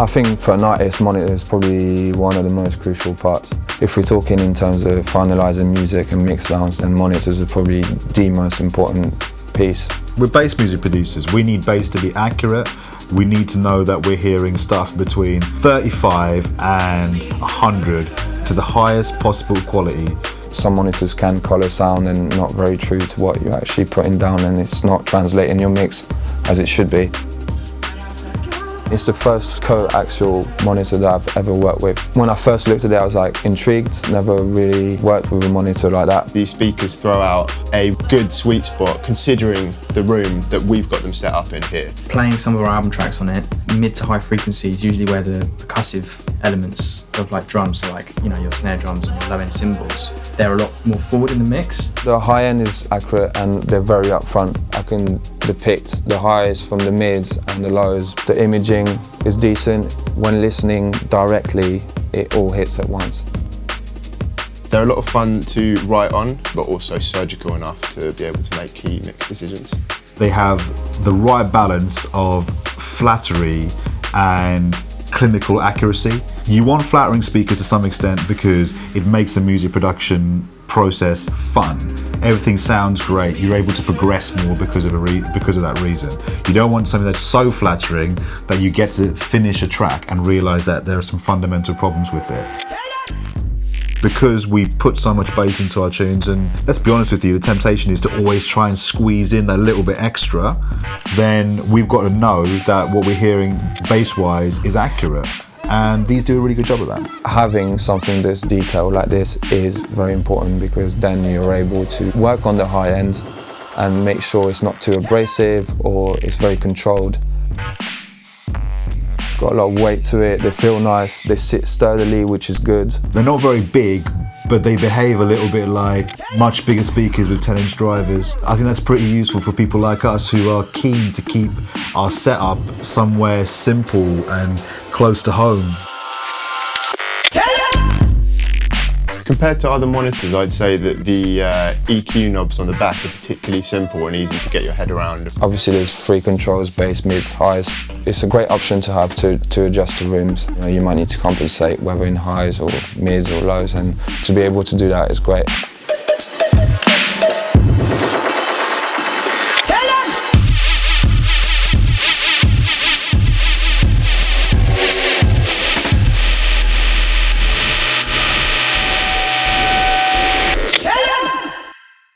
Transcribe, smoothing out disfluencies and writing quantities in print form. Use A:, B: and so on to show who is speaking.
A: I think for an artist, monitor is probably one of the most crucial parts. If we're talking in terms of finalising music and mix sounds, then monitors are probably the most important piece.
B: We're bass music producers. We need bass to be accurate. We need to know that we're hearing stuff between 35 and 100 to the highest possible quality.
A: Some monitors can colour sound and not very true to what you're actually putting down, and it's not translating your mix as it should be. It's the first coaxial monitor that I've ever worked with. When I first looked at it, I was like intrigued, never really worked with a monitor like that.
C: These speakers throw out a good sweet spot considering the room that we've got them set up in here.
D: Playing some of our album tracks on it, mid to high frequency is usually where the percussive elements of like drums, so like, you know, your snare drums and your low end cymbals, they're a lot more forward in the mix.
A: The high end is accurate and they're very upfront. I can depict the highs from the mids and the lows. The imaging is decent. When listening directly, it all hits at once.
C: They're a lot of fun to write on, but also surgical enough to be able to make key mix decisions.
B: They have the right balance of flattery and clinical accuracy. You want flattering speakers to some extent because it makes the music production process fun. Everything sounds great. You're able to progress more because of that reason. You don't want something that's so flattering that you get to finish a track and realize that there are some fundamental problems with it. Because we put so much bass into our tunes, and let's be honest with you, the temptation is to always try and squeeze in that little bit extra, then we've got to know that what we're hearing bass-wise is accurate. And these do a really good job of that.
A: Having something that's detailed like this is very important because then you're able to work on the high end and make sure it's not too abrasive or it's very controlled. It's got a lot of weight to it, they feel nice, they sit sturdily, which is good.
B: They're not very big, but they behave a little bit like much bigger speakers with 10-inch drivers. I think that's pretty useful for people like us who are keen to keep our setup somewhere simple and close to home.
C: Compared to other monitors, I'd say that the EQ knobs on the back are particularly simple and easy to get your head around.
A: Obviously there's three controls, bass, mids, highs. It's a great option to have to adjust the rooms. You know, you might need to compensate whether in highs or mids or lows, and to be able to do that is great.